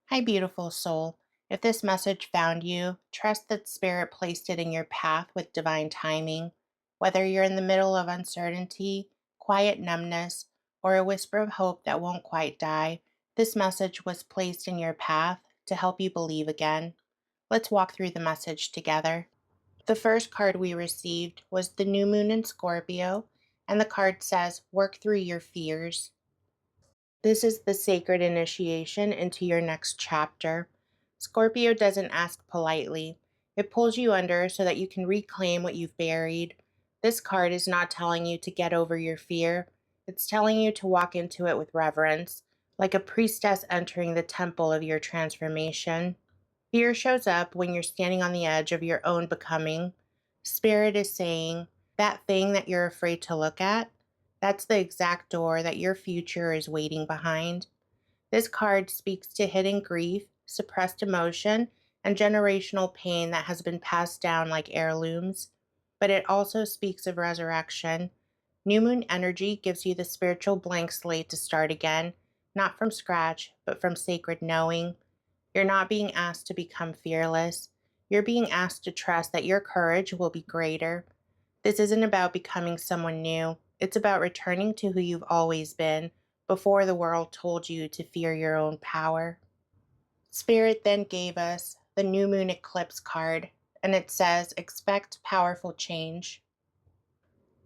Hi, beautiful soul. If this message found you, trust that Spirit placed it in your path with divine timing. Whether you're in the middle of uncertainty, quiet numbness, or a whisper of hope that won't quite die, this message was placed in your path to help you believe again. Let's walk through the message together. The first card we received was the new moon in Scorpio, and the card says, Work through your fears. This is the sacred initiation into your next chapter. Scorpio doesn't ask politely. It pulls you under so that you can reclaim what you've buried. This card is not telling you to get over your fear. It's telling you to walk into it with reverence, like a priestess entering the temple of your transformation. Fear shows up when you're standing on the edge of your own becoming. Spirit is saying, that thing that you're afraid to look at, that's the exact door that your future is waiting behind. This card speaks to hidden grief, suppressed emotion, and generational pain that has been passed down like heirlooms. But it also speaks of resurrection. New moon energy gives you the spiritual blank slate to start again, not from scratch, but from sacred knowing. You're not being asked to become fearless. You're being asked to trust that your courage will be greater. This isn't about becoming someone new. It's about returning to who you've always been before the world told you to fear your own power. Spirit then gave us the new moon eclipse card, and it says, Expect powerful change.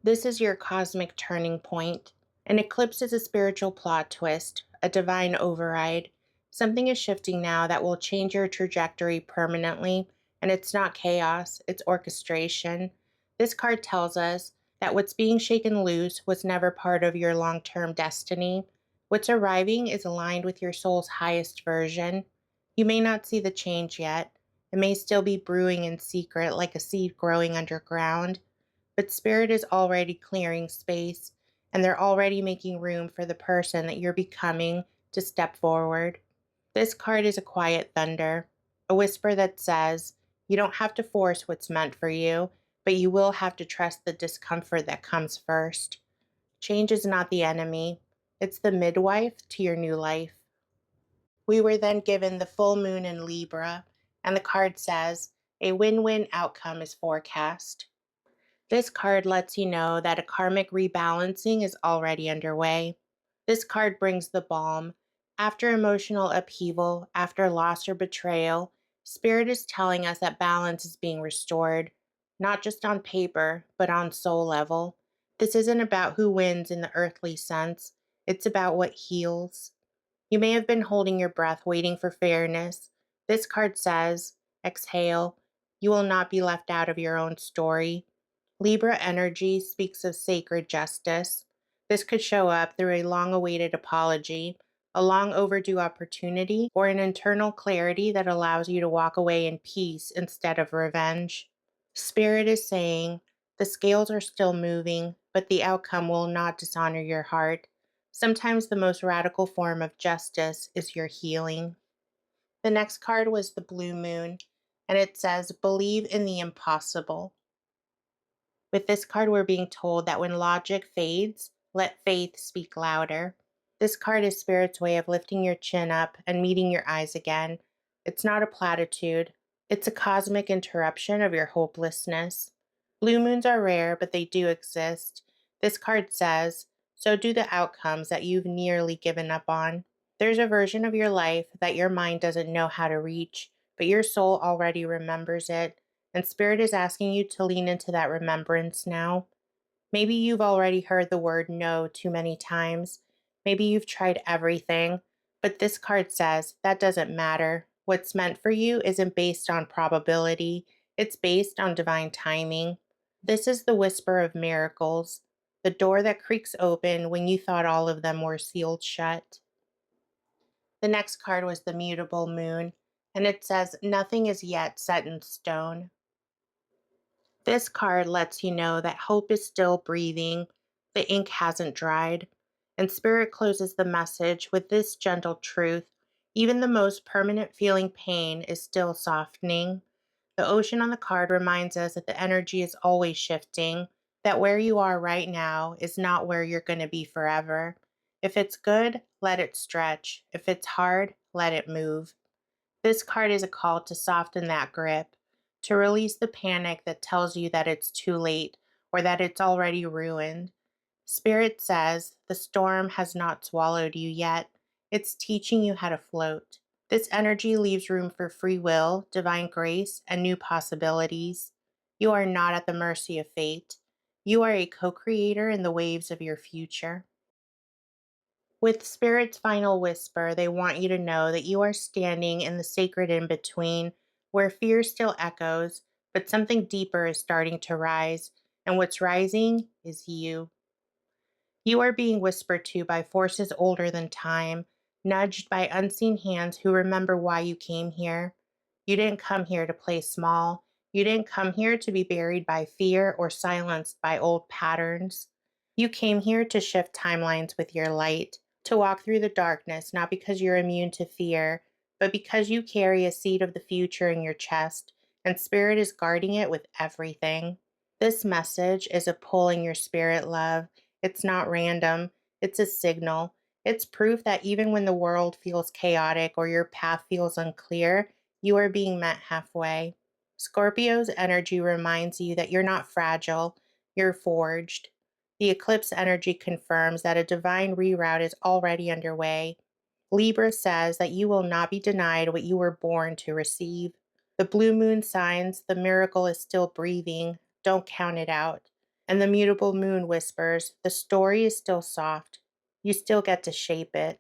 This is your cosmic turning point. An eclipse is a spiritual plot twist, a divine override. Something is shifting now that will change your trajectory permanently, and it's not chaos, it's orchestration. This card tells us that what's being shaken loose was never part of your long term destiny. What's arriving is aligned with your soul's highest version. You may not see the change yet. It may still be brewing in secret like a seed growing underground, but Spirit is already clearing space, and they're already making room for the person that you're becoming to step forward. This card is a quiet thunder, a whisper that says, you don't have to force what's meant for you, but you will have to trust the discomfort that comes first. Change is not the enemy, it's the midwife to your new life. We were then given the full moon in Libra, and the card says, a win-win outcome is forecast. This card lets you know that a karmic rebalancing is already underway. This card brings the balm. After emotional upheaval, after loss or betrayal, Spirit is telling us that balance is being restored, not just on paper, but on soul level. This isn't about who wins in the earthly sense, it's about what heals. You may have been holding your breath waiting for fairness. This card says, exhale, you will not be left out of your own story. Libra energy speaks of sacred justice. This could show up through a long awaited apology, a long overdue opportunity, or an internal clarity that allows you to walk away in peace instead of revenge. Spirit is saying, the scales are still moving, but the outcome will not dishonor your heart. Sometimes the most radical form of justice is your healing. The next card was the blue moon, and it says, Believe in the impossible. With this card, we're being told that when logic fades, let faith speak louder. This card is Spirit's way of lifting your chin up and meeting your eyes again. It's not a platitude, it's a cosmic interruption of your hopelessness. Blue moons are rare, but they do exist. This card says, so do the outcomes that you've nearly given up on. There's a version of your life that your mind doesn't know how to reach, but your soul already remembers it, and Spirit is asking you to lean into that remembrance now. Maybe you've already heard the word no too many times. Maybe you've tried everything, but this card says that doesn't matter. What's meant for you isn't based on probability, it's based on divine timing. This is the whisper of miracles, the door that creaks open when you thought all of them were sealed shut. The next card was the Mutable Moon, and it says nothing is yet set in stone. This card lets you know that hope is still breathing, the ink hasn't dried, and Spirit closes the message with this gentle truth. Even the most permanent feeling pain is still softening. The ocean on the card reminds us that the energy is always shifting, that where you are right now is not where you're going to be forever. If it's good, let it stretch. If it's hard, let it move. This card is a call to soften that grip, to release the panic that tells you that it's too late or that it's already ruined. Spirit says the storm has not swallowed you yet. It's teaching you how to float. This energy leaves room for free will, divine grace, and new possibilities. You are not at the mercy of fate. You are a co creator in the waves of your future. With Spirit's final whisper, they want you to know that you are standing in the sacred in between, where fear still echoes, but something deeper is starting to rise, and what's rising is you. You are being whispered to by forces older than time, nudged by unseen hands who remember why you came here. You didn't come here to play small. You didn't come here to be buried by fear or silenced by old patterns. You came here to shift timelines with your light, to walk through the darkness, not because you're immune to fear, but because you carry a seed of the future in your chest, and Spirit is guarding it with everything. This message is a pull in your spirit, love. It's not random, it's a signal. It's proof that even when the world feels chaotic or your path feels unclear, you are being met halfway. Scorpio's energy reminds you that you're not fragile, you're forged. The eclipse energy confirms that a divine reroute is already underway. Libra says that you will not be denied what you were born to receive. The blue moon signs the miracle is still breathing. Don't count it out. And the mutable moon whispers the story is still soft. You still get to shape it.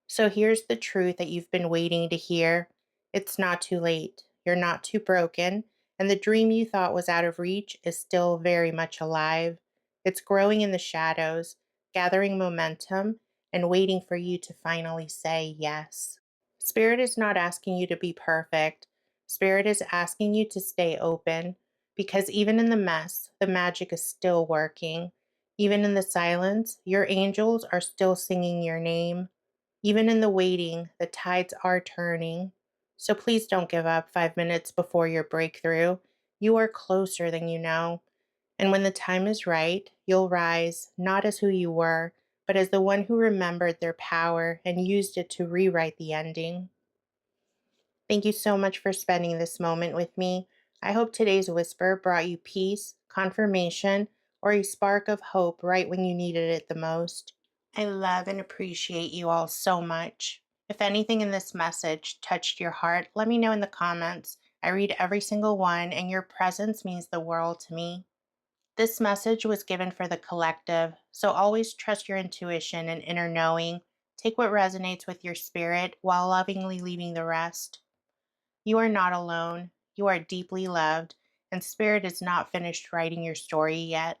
So here's the truth that you've been waiting to hear. It's not too late. You're not too broken. And the dream you thought was out of reach is still very much alive. It's growing in the shadows, gathering momentum, and waiting for you to finally say yes. Spirit is not asking you to be perfect. Spirit is asking you to stay open because even in the mess, the magic is still working. Even in the silence, your angels are still singing your name. Even in the waiting, the tides are turning. So please don't give up 5 minutes before your breakthrough. You are closer than you know. And when the time is right, you'll rise, not as who you were, but as the one who remembered their power and used it to rewrite the ending. Thank you so much for spending this moment with me. I hope today's whisper brought you peace, confirmation, or a spark of hope right when you needed it the most. I love and appreciate you all so much. If anything in this message touched your heart, let me know in the comments. I read every single one, and your presence means the world to me. This message was given for the collective, so always trust your intuition and inner knowing. Take what resonates with your spirit while lovingly leaving the rest. You are not alone. You are deeply loved, and Spirit is not finished writing your story yet.